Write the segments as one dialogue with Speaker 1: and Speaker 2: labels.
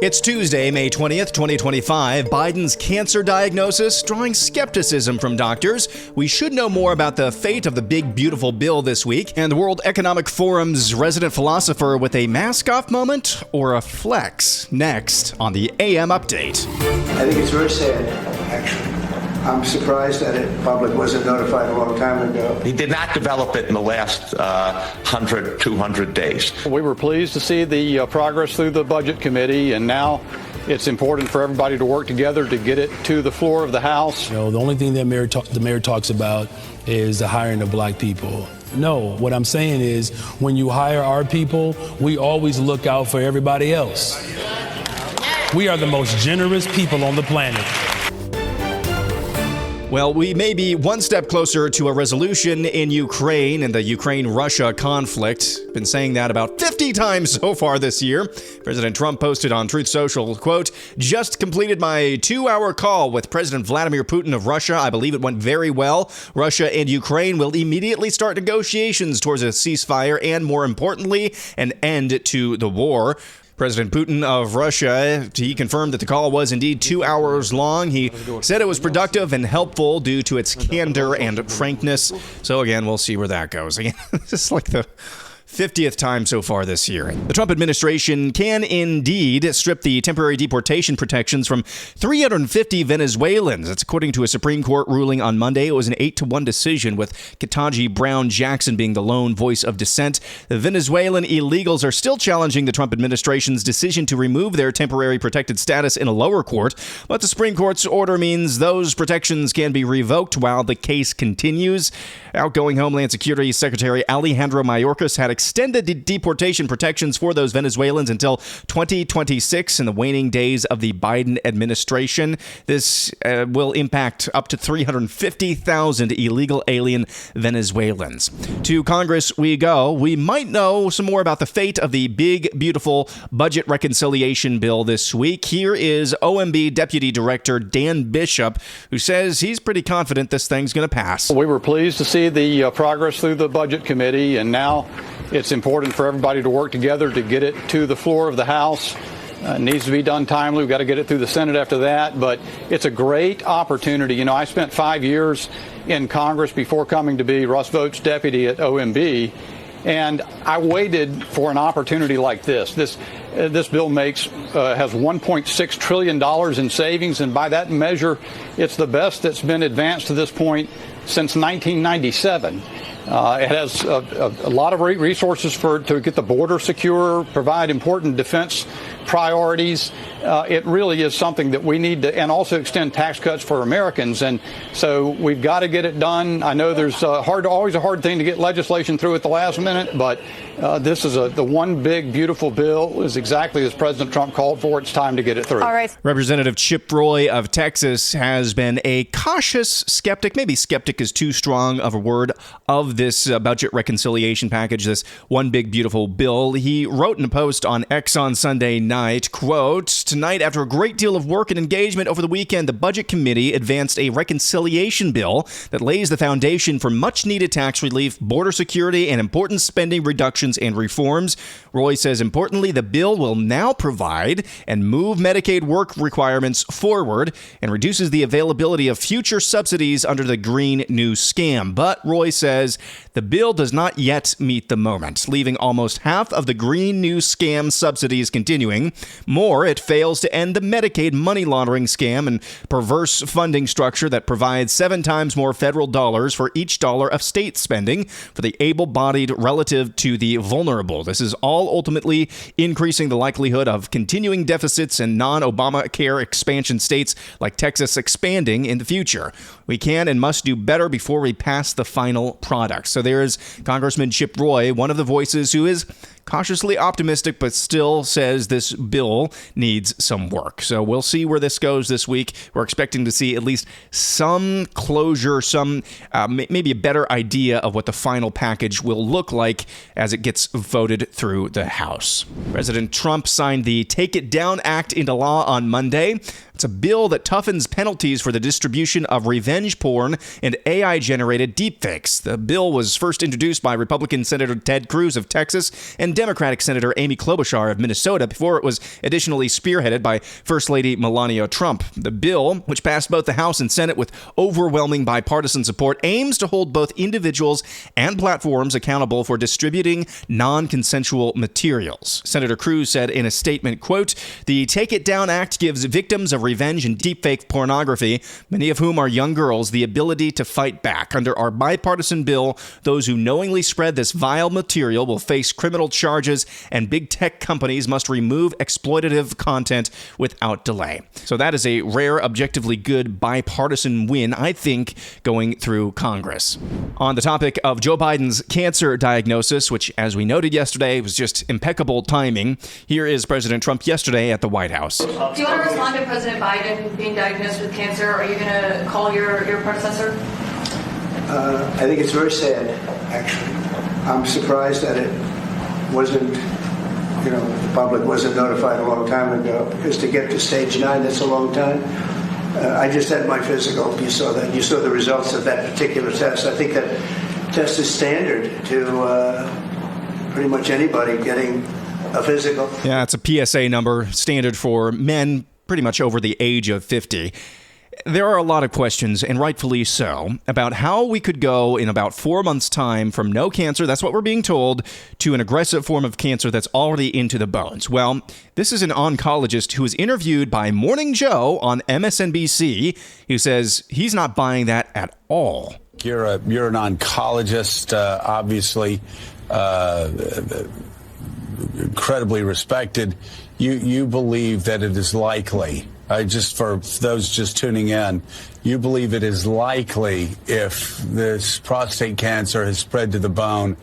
Speaker 1: It's Tuesday, May 20th, 2025. Biden's cancer diagnosis drawing skepticism from doctors. We should know more about the fate of the big, beautiful bill this week. And the World Economic Forum's resident philosopher with a mask-off moment or a flex. Next on the AM Update.
Speaker 2: I think it's very sad, actually. I'm surprised that the public wasn't notified a long time ago.
Speaker 3: He did not develop it in the last 100, 200 days.
Speaker 4: We were pleased to see the progress through the Budget Committee, and now it's important for everybody to work together to get it to the floor of the House.
Speaker 5: The only thing that the mayor talks about is the hiring of black people. No, what I'm saying is when you hire our people, we always look out for everybody else. We are the most generous people on the planet.
Speaker 1: Well, we may be one step closer to a resolution in Ukraine and the Ukraine-Russia conflict. Been saying that about 50 times so far this year. President Trump posted on Truth Social, quote, "Just completed my 2-hour call with President Vladimir Putin of Russia. I believe it went very well. Russia and Ukraine will immediately start negotiations towards a ceasefire and, more importantly, an end to the war." President Putin of Russia, he confirmed that the call was indeed 2 hours long. He said it was productive and helpful due to its candor and frankness. So again, we'll see where that goes. Again, this is like the 50th time so far this year. The Trump administration can indeed strip the temporary deportation protections from 350 Venezuelans. That's according to a Supreme Court ruling on Monday. It was an 8-1 decision, with Ketanji Brown Jackson being the lone voice of dissent. The Venezuelan illegals are still challenging the Trump administration's decision to remove their temporary protected status in a lower court, but the Supreme Court's order means those protections can be revoked while the case continues. Outgoing Homeland Security Secretary Alejandro Mayorkas had extended the deportation protections for those Venezuelans until 2026 in the waning days of the Biden administration. This will impact up to 350,000 illegal alien Venezuelans. To Congress we go. We might know some more about the fate of the big, beautiful budget reconciliation bill this week. Here is OMB Deputy Director Dan Bishop, who says he's pretty confident this thing's going to pass.
Speaker 4: We were pleased to see the progress through the Budget Committee, and now it's important for everybody to work together to get it to the floor of the House. It needs to be done timely. We've got to get it through the Senate after that. But it's a great opportunity. I spent 5 years in Congress before coming to be Russ Vought's deputy at OMB. And I waited for an opportunity like this. This bill has $1.6 trillion in savings, and by that measure, it's the best that's been advanced to this point since 1997. It has a lot of resources to get the border secure, provide important defense priorities. It really is something that we need to, and also extend tax cuts for Americans. And so we've got to get it done. I know there's always a hard thing to get legislation through at the last minute, but this is the one big, beautiful bill is exactly as President Trump called for. It's time to get it through.
Speaker 1: All right. Representative Chip Roy of Texas has been a cautious skeptic. Maybe skeptic is too strong of a word of this budget reconciliation package, this one big, beautiful bill. He wrote in a post on X on Sunday night, quote, "Tonight, after a great deal of work and engagement over the weekend, the Budget Committee advanced a reconciliation bill that lays the foundation for much-needed tax relief, border security, and important spending reductions and reforms." Roy says, importantly, the bill will now provide and move Medicaid work requirements forward and reduces the availability of future subsidies under the Green New Scam. But Roy says the bill does not yet meet the moment, leaving almost half of the Green New Scam subsidies continuing. More, it fails to end the Medicaid money laundering scam and perverse funding structure that provides 7 times more federal dollars for each dollar of state spending for the able-bodied relative to the vulnerable. This is all ultimately increasing the likelihood of continuing deficits in non-Obamacare expansion states like Texas expanding in the future. We can and must do better before we pass the final product. So there's Congressman Chip Roy, one of the voices who is cautiously optimistic, but still says this bill needs some work. So we'll see where this goes this week. We're expecting to see at least some closure, some maybe a better idea of what the final package will look like as it gets voted through the House. President Trump signed the Take It Down Act into law on Monday. It's a bill that toughens penalties for the distribution of revenge porn and AI-generated deepfakes. The bill was first introduced by Republican Senator Ted Cruz of Texas and Democratic Senator Amy Klobuchar of Minnesota before it was additionally spearheaded by First Lady Melania Trump. The bill, which passed both the House and Senate with overwhelming bipartisan support, aims to hold both individuals and platforms accountable for distributing non-consensual materials. Senator Cruz said in a statement, quote, "The Take It Down Act gives victims of revenge and deepfake pornography, many of whom are young girls, the ability to fight back. Under our bipartisan bill, those who knowingly spread this vile material will face criminal charges, and big tech companies must remove exploitative content without delay." So that is a rare, objectively good bipartisan win, I think, going through Congress. On the topic of Joe Biden's cancer diagnosis, which, as we noted yesterday, was just impeccable timing, here is President Trump yesterday at the White House.
Speaker 6: Do you want to respond to President Biden being diagnosed with cancer? Are you going to call your predecessor?
Speaker 2: I think it's very sad, actually. I'm surprised that it wasn't, the public wasn't notified a long time ago, because to get to stage 9, that's a long time. I just had my physical. You saw that. You saw the results of that particular test. I think that test is standard to pretty much anybody getting a physical.
Speaker 1: Yeah, it's a PSA number, standard for men pretty much over the age of 50. There are a lot of questions, and rightfully so, about how we could go in about 4 months' time from no cancer, that's what we're being told, to an aggressive form of cancer that's already into the bones. Well, this is an oncologist who was interviewed by Morning Joe on MSNBC, who says he's not buying that at all.
Speaker 7: You're an oncologist, obviously incredibly respected. You believe that it is likely, just for those just tuning in, you believe it is likely, if this prostate cancer has spread to the bone,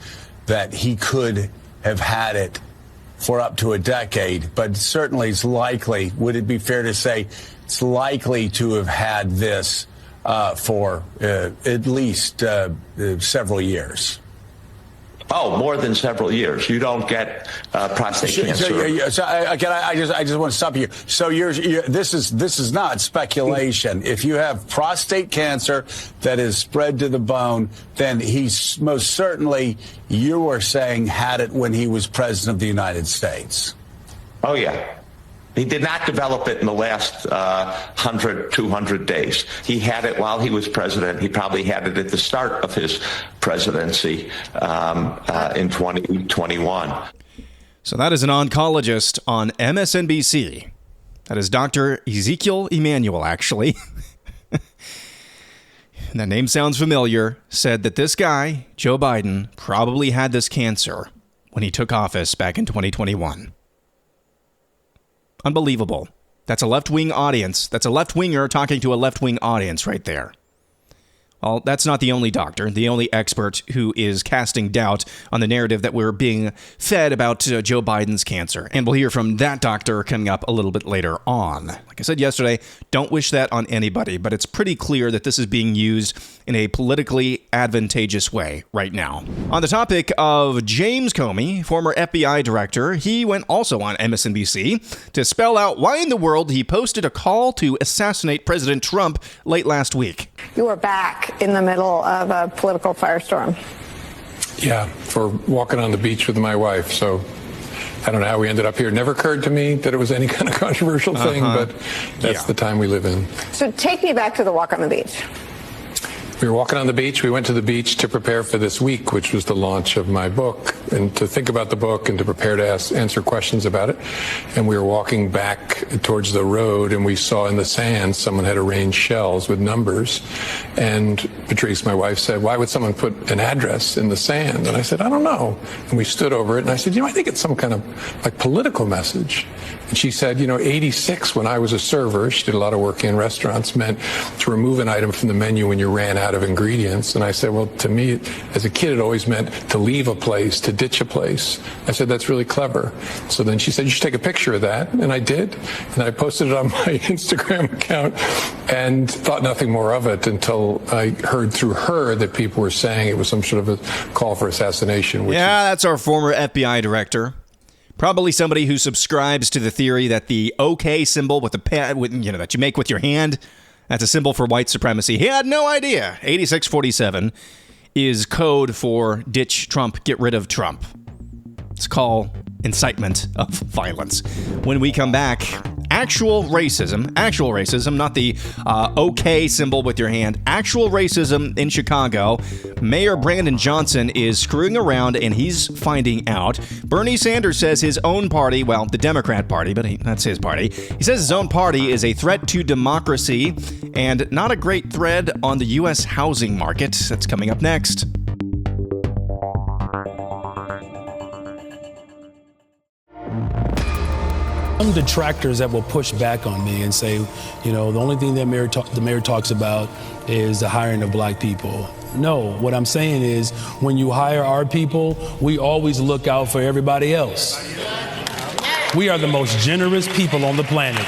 Speaker 7: that he could have had it for up to a decade, but certainly it's likely. Would it be fair to say it's likely to have had this for at least several years?
Speaker 3: Oh, more than several years. You don't get prostate cancer.
Speaker 7: I just want to stop you. So this is not speculation. If you have prostate cancer that is spread to the bone, then he's most certainly, you are saying, had it when he was president of the United States.
Speaker 3: Oh, yeah. He did not develop it in the last 100, 200 days. He had it while he was president. He probably had it at the start of his presidency in 2021.
Speaker 1: So that is an oncologist on MSNBC. That is Dr. Ezekiel Emanuel, actually. That name sounds familiar. Said that this guy, Joe Biden, probably had this cancer when he took office back in 2021. Unbelievable. That's a left-wing audience. That's a left-winger talking to a left-wing audience right there. Well, that's not the only doctor, the only expert who is casting doubt on the narrative that we're being fed about Joe Biden's cancer. And we'll hear from that doctor coming up a little bit later on. Like I said yesterday, don't wish that on anybody, but it's pretty clear that this is being used in a politically advantageous way right now. On the topic of James Comey, former FBI director, he went also on MSNBC to spell out why in the world he posted a call to assassinate President Trump late last week.
Speaker 8: You are back in the middle of a political firestorm.
Speaker 9: Yeah, for walking on the beach with my wife. So I don't know how we ended up here. It never occurred to me that it was any kind of controversial thing, but that's the time we live in.
Speaker 8: So take me back to the walk on the beach.
Speaker 9: We were walking on the beach. We went to the beach to prepare for this week, which was the launch of my book, and to think about the book and to prepare to answer questions about it. And we were walking back towards the road, and we saw in the sand someone had arranged shells with numbers. And Patrice, my wife, said, "Why would someone put an address in the sand?" And I said, "I don't know." And we stood over it, and I said, "I think it's some kind of like political message." And she said, 86, when I was a server, she did a lot of work in restaurants, meant to remove an item from the menu when you ran out of ingredients. And I said, well, to me, as a kid, it always meant to leave a place, to ditch a place. I said, that's really clever. So then she said, you should take a picture of that. And I did. And I posted it on my Instagram account and thought nothing more of it until I heard through her that people were saying it was some sort of a call for assassination.
Speaker 1: That's our former FBI director. Probably somebody who subscribes to the theory that the OK symbol with the that you make with your hand, that's a symbol for white supremacy. He had no idea. 8647 is code for ditch Trump, get rid of Trump. It's called incitement of violence. When we come back, actual racism, not the OK symbol with your hand, actual racism in Chicago. Mayor Brandon Johnson is screwing around and he's finding out. Bernie Sanders says his own party, well, the Democrat Party, but that's his party. He says his own party is a threat to democracy and not a great thread on the U.S. housing market. That's coming up next.
Speaker 5: Some detractors that will push back on me and say, the only thing that the mayor talks about is the hiring of black people. No, what I'm saying is when you hire our people, we always look out for everybody else. We are the most generous people on the planet.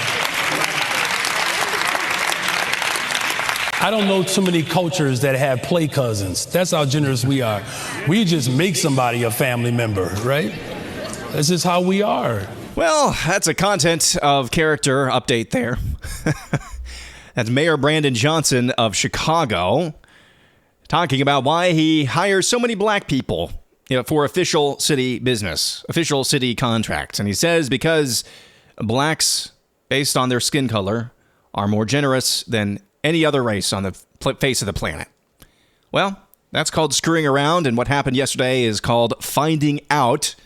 Speaker 5: I don't know too many cultures that have play cousins. That's how generous we are. We just make somebody a family member, right? That's just how we are.
Speaker 1: Well, that's a content of character update there. That's Mayor Brandon Johnson of Chicago talking about why he hires so many black people for official city business, official city contracts. And he says because blacks, based on their skin color, are more generous than any other race on the face of the planet. Well, that's called screwing around, and what happened yesterday is called finding out.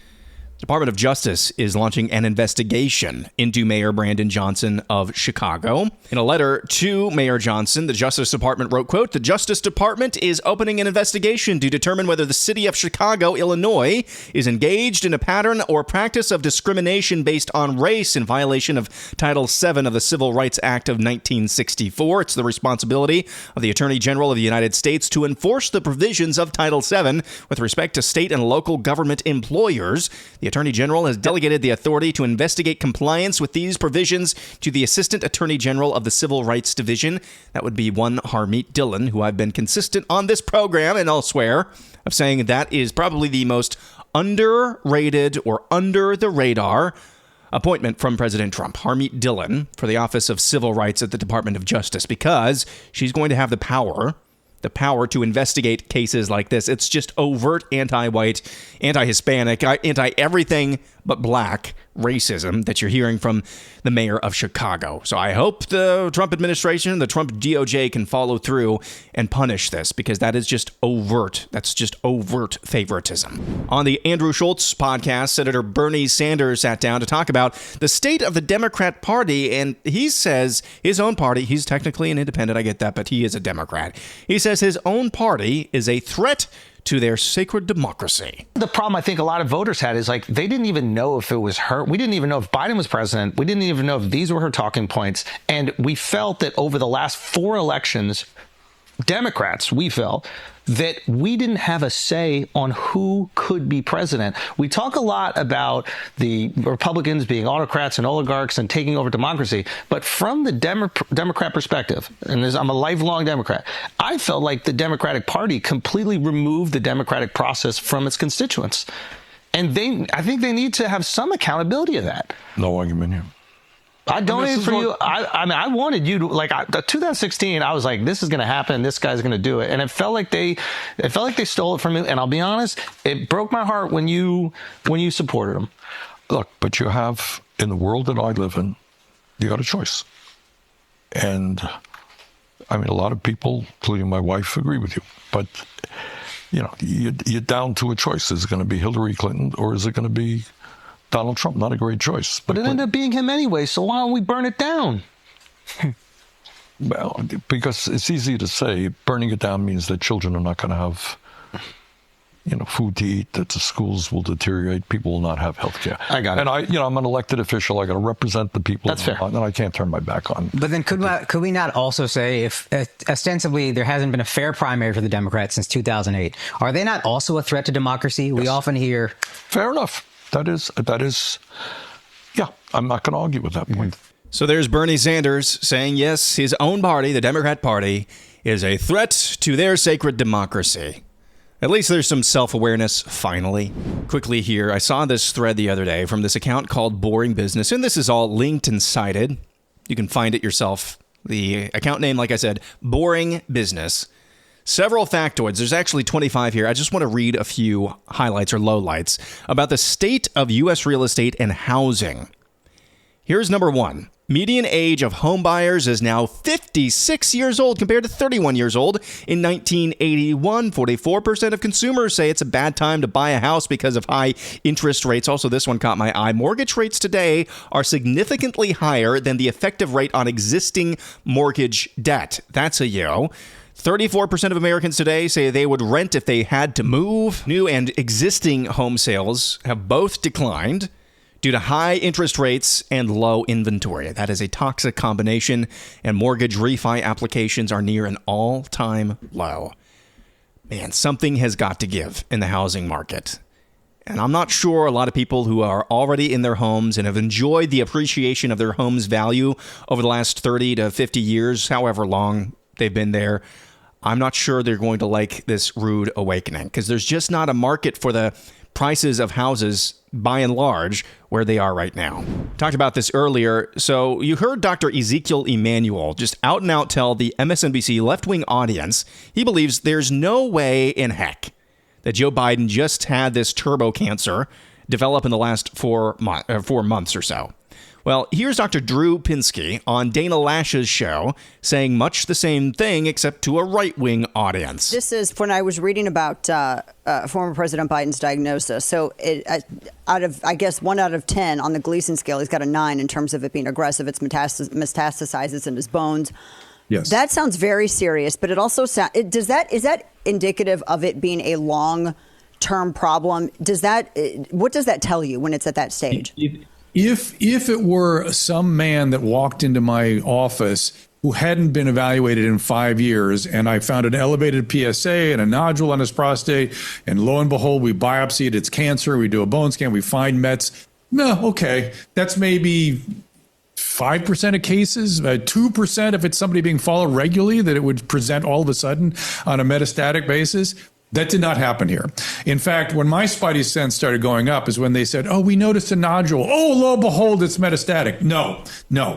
Speaker 1: Department of Justice is launching an investigation into Mayor Brandon Johnson of Chicago. In a letter to Mayor Johnson, the Justice Department wrote, quote, "The Justice Department is opening an investigation to determine whether the city of Chicago, Illinois, is engaged in a pattern or practice of discrimination based on race in violation of Title VII of the Civil Rights Act of 1964. It's the responsibility of the Attorney General of the United States to enforce the provisions of Title VII with respect to state and local government employers. The Attorney General has delegated the authority to investigate compliance with these provisions to the Assistant Attorney General of the Civil Rights Division. That would be one Harmeet Dillon, who I've been consistent on this program and elsewhere of saying that is probably the most underrated or under the radar appointment from President Trump, Harmeet Dillon, for the Office of Civil Rights at the Department of Justice, because she's going to have the power to investigate cases like this. It's just overt anti-white, anti-Hispanic, anti-everything but black racism that you're hearing from the mayor of Chicago. So I hope the Trump administration, the Trump DOJ can follow through and punish this, because that is just overt. That's just overt favoritism. On the Andrew Schultz podcast, Senator Bernie Sanders sat down to talk about the state of the Democrat Party, and he says his own party, he's technically an independent, I get that, but he is a Democrat. He says his own party is a threat to their sacred democracy.
Speaker 10: The problem I think a lot of voters had is they didn't even know if it was her. We didn't even know if Biden was president. We didn't even know if these were her talking points. And we felt that over the last 4 elections, Democrats, we felt that we didn't have a say on who could be president. We talk a lot about the Republicans being autocrats and oligarchs and taking over democracy, but from the Democrat perspective, and I'm a lifelong Democrat, I felt like the Democratic Party completely removed the democratic process from its constituents. And I think they need to have some accountability of that.
Speaker 11: No argument here.
Speaker 10: I donated for you. I wanted you to 2016. I was like, this is going to happen. This guy's going to do it. And it felt like they stole it from me. And I'll be honest, it broke my heart when you supported him.
Speaker 11: Look, but you have, in the world that I live in, you got a choice. And a lot of people, including my wife, agree with you. But, you're down to a choice. Is it going to be Hillary Clinton or is it going to be Donald Trump? Not a great choice.
Speaker 10: But it ended up being him anyway, so why don't we burn it down?
Speaker 11: Well, because it's easy to say burning it down means that children are not going to have food to eat, that the schools will deteriorate, people will not have health care.
Speaker 10: I got it.
Speaker 11: And I'm an elected official. I got to represent the people.
Speaker 10: That's fair.
Speaker 11: And I can't turn my back on.
Speaker 12: But then could we not also say, if ostensibly there hasn't been a fair primary for the Democrats since 2008, are they not also a threat to democracy? Yes. We often hear.
Speaker 11: Fair enough. That is, yeah, I'm not going to argue with that point.
Speaker 1: So there's Bernie Sanders saying, yes, his own party, the Democrat Party, is a threat to their sacred democracy. At least there's some self-awareness, finally. Quickly here, I saw this thread the other day from this account called Boring Business, and this is all linked and cited. You can find it yourself. The account name, like I said, Boring Business. Several factoids. There's actually 25 here. I just want to read a few highlights or lowlights about the state of U.S. real estate and housing. Here's number one. Median age of home buyers is now 56 years old compared to 31 years old in 1981. 44% of consumers say it's a bad time to buy a house because of high interest rates. Also, this one caught my eye. Mortgage rates today are significantly higher than the effective rate on existing mortgage debt. That's a yo. 34% of Americans today say they would rent if they had to move. New and existing home sales have both declined due to high interest rates and low inventory. That is a toxic combination, and mortgage refi applications are near an all-time low. Man, something has got to give in the housing market. And I'm not sure a lot of people who are already in their homes and have enjoyed the appreciation of their home's value over the last 30 to 50 years, however long they've been there, I'm not sure they're going to like this rude awakening, because there's just not a market for the prices of houses, by and large, where they are right now. Talked about this earlier. So you heard Dr. Ezekiel Emanuel just out and out tell the MSNBC left-wing audience he believes there's no way in heck that Joe Biden just had this turbo cancer develop in the last 4 months or so. Well, here's Dr. Drew Pinsky on Dana Lash's show saying much the same thing, except to a right-wing audience.
Speaker 13: This is when I was reading about former President Biden's diagnosis. So out of, I guess, 1 out of 10 on the Gleason scale, he's got a 9 in terms of it being aggressive. It's metastasizes in his bones.
Speaker 14: Yes.
Speaker 13: That sounds very serious, but it also sounds, is that indicative of it being a long-term problem? What does that tell you when it's at that stage?
Speaker 14: If it were some man that walked into my office who hadn't been evaluated in 5 years, and I found an elevated PSA and a nodule on his prostate, and lo and behold, we biopsy it, it's cancer, we do a bone scan, we find Mets, no, okay, that's maybe 5% of cases, 2% if it's somebody being followed regularly, that it would present all of a sudden on a metastatic basis. That did not happen here. In fact, when my spidey sense started going up is when they said, oh, we noticed a nodule. Oh, lo and behold, it's metastatic. No.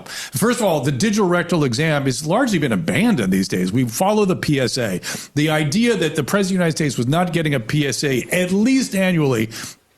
Speaker 14: First of all, the digital rectal exam has largely been abandoned these days. We follow the PSA. The idea that the President of the United States was not getting a PSA at least annually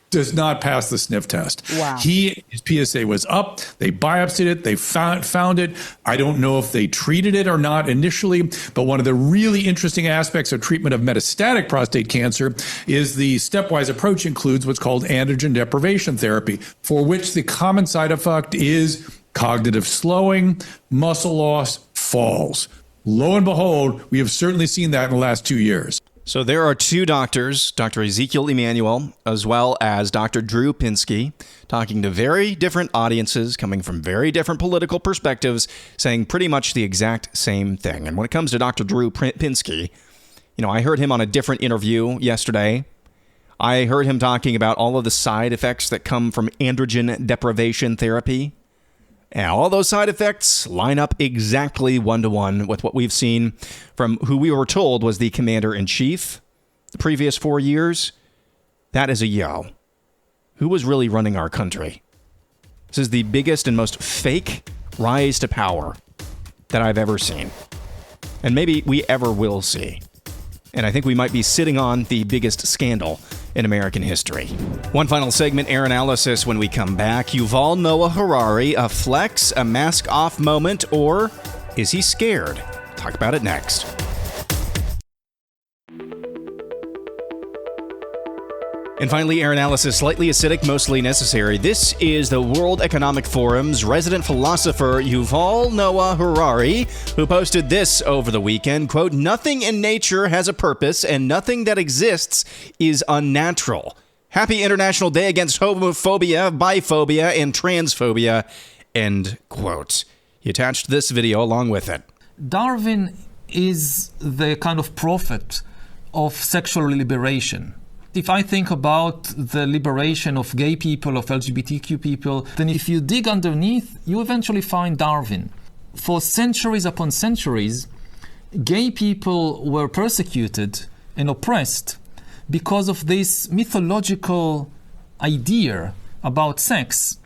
Speaker 14: does not pass the sniff test.
Speaker 13: Wow.
Speaker 14: His PSA was up. They biopsied it. They found it. I don't know if they treated it or not initially, but one of the really interesting aspects of treatment of metastatic prostate cancer is the stepwise approach includes what's called androgen deprivation therapy, for which the common side effect is cognitive slowing, muscle loss, falls. Lo and behold, we have certainly seen that in the last 2 years.
Speaker 1: So there are two doctors, Dr. Ezekiel Emanuel, as well as Dr. Drew Pinsky, talking to very different audiences, coming from very different political perspectives, saying pretty much the exact same thing. And when it comes to Dr. Drew Pinsky, I heard him on a different interview yesterday. I heard him talking about all of the side effects that come from androgen deprivation therapy. And all those side effects line up exactly 1-to-1 with what we've seen from who we were told was the commander-in-chief the previous 4 years. That is a yo. Who was really running our country? This is the biggest and most fake rise to power that I've ever seen. And maybe we ever will see. And I think we might be sitting on the biggest scandal in American history. One final segment, air analysis when we come back. Yuval Noah Harari, a flex, a mask off moment, or is he scared? Talk about it next. And finally, air analysis, slightly acidic, mostly necessary. This is the World Economic Forum's resident philosopher, Yuval Noah Harari, who posted this over the weekend, quote, "Nothing in nature has a purpose, and nothing that exists is unnatural. Happy International Day Against Homophobia, Biphobia, and Transphobia," end quote. He attached this video along with it.
Speaker 15: Darwin is the kind of prophet of sexual liberation. If I think about the liberation of gay people, of LGBTQ people, then if you dig underneath, you eventually find Darwin. For centuries upon centuries, gay people were persecuted and oppressed because of this mythological idea about sex,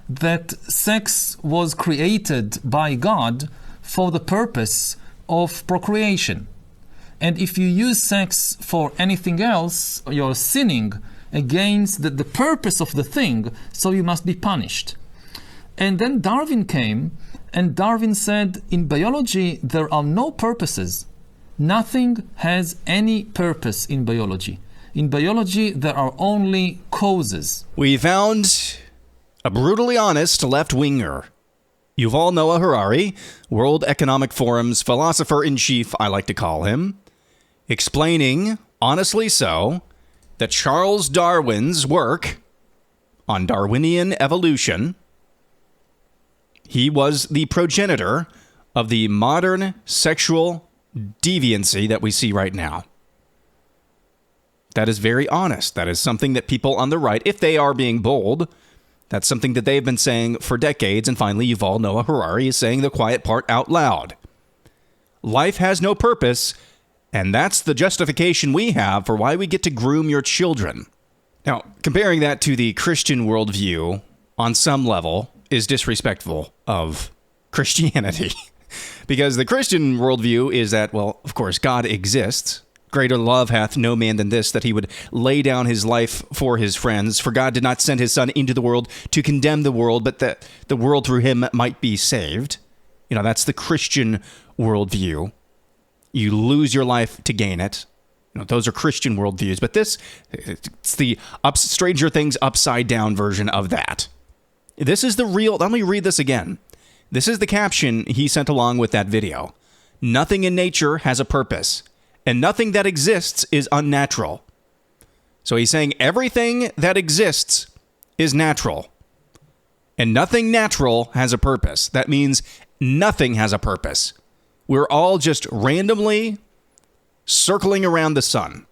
Speaker 15: that sex was created by God for the purpose of procreation. And if you use sex for anything else, you're sinning against the purpose of the thing, so you must be punished. And then Darwin came, and Darwin said, in biology, there are no purposes. Nothing has any purpose in biology. In biology, there are only causes.
Speaker 1: We found a brutally honest left-winger. Yuval Noah Harari, World Economic Forum's philosopher-in-chief, I like to call him, explaining, honestly so, that Charles Darwin's work on Darwinian evolution, he was the progenitor of the modern sexual deviancy that we see right now. That is very honest. That is something that people on the right, if they are being bold, that's something that they've been saying for decades, and finally Yuval Noah Harari is saying the quiet part out loud. Life has no purpose, and that's the justification we have for why we get to groom your children. Now, comparing that to the Christian worldview, on some level, is disrespectful of Christianity. Because the Christian worldview is that, well, of course, God exists. Greater love hath no man than this, that he would lay down his life for his friends. For God did not send his Son into the world to condemn the world, but that the world through him might be saved. You know, that's the Christian worldview. You lose your life to gain it. You know, those are Christian worldviews. But this, it's the Stranger Things upside down version of that. This is the real, let me read this again. This is the caption he sent along with that video. Nothing in nature has a purpose, and nothing that exists is unnatural. So he's saying everything that exists is natural, and nothing natural has a purpose. That means nothing has a purpose. We're all just randomly circling around the sun.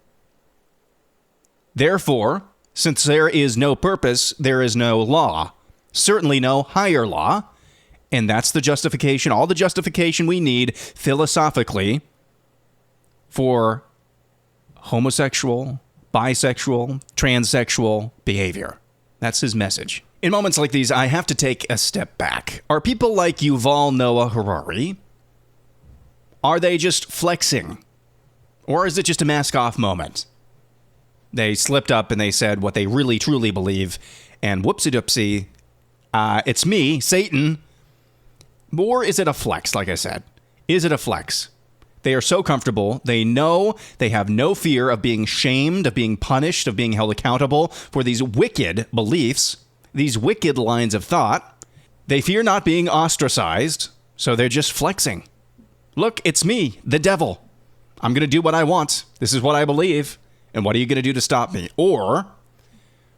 Speaker 1: Therefore, since there is no purpose, there is no law. Certainly no higher law. And that's the justification, all the justification we need philosophically for homosexual, bisexual, transsexual behavior. That's his message. In moments like these, I have to take a step back. Are people like Yuval Noah Harari, are they just flexing? Or is it just a mask-off moment? They slipped up and they said what they really, truly believe, and whoopsie-doopsie, it's me, Satan. Or is it a flex, like I said? Is it a flex? They are so comfortable. They know they have no fear of being shamed, of being punished, of being held accountable for these wicked beliefs, these wicked lines of thought. They fear not being ostracized, so they're just flexing. Look, it's me, the devil. I'm going to do what I want. This is what I believe. And what are you going to do to stop me? Or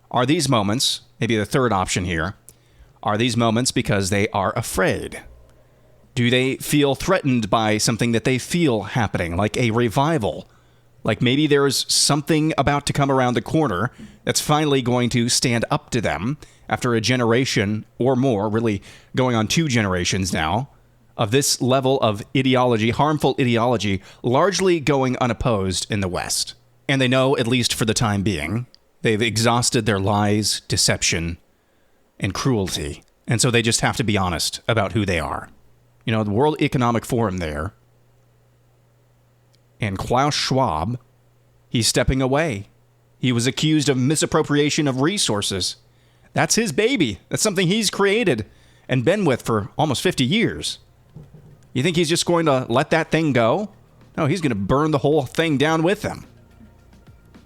Speaker 1: are these moments, maybe the third option here, are these moments because they are afraid? Do they feel threatened by something that they feel happening, like a revival? Like maybe there's something about to come around the corner that's finally going to stand up to them after a generation or more, really going on 2 generations now, of this level of ideology, harmful ideology, largely going unopposed in the West. And they know, at least for the time being, they've exhausted their lies, deception, and cruelty. And so they just have to be honest about who they are. You know, the World Economic Forum there, and Klaus Schwab, he's stepping away. He was accused of misappropriation of resources. That's his baby. That's something he's created and been with for almost 50 years. You think he's just going to let that thing go? No, he's going to burn the whole thing down with him.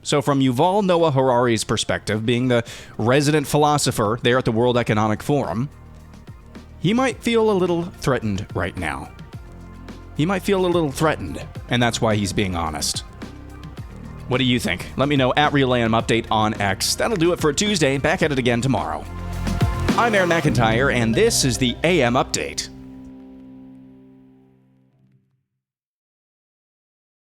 Speaker 1: So from Yuval Noah Harari's perspective, being the resident philosopher there at the World Economic Forum, he might feel a little threatened right now. He might feel a little threatened, and that's why he's being honest. What do you think? Let me know at Real AM Update on X. That'll do it for Tuesday. Back at it again tomorrow. I'm Aaron McIntyre, and this is the AM Update.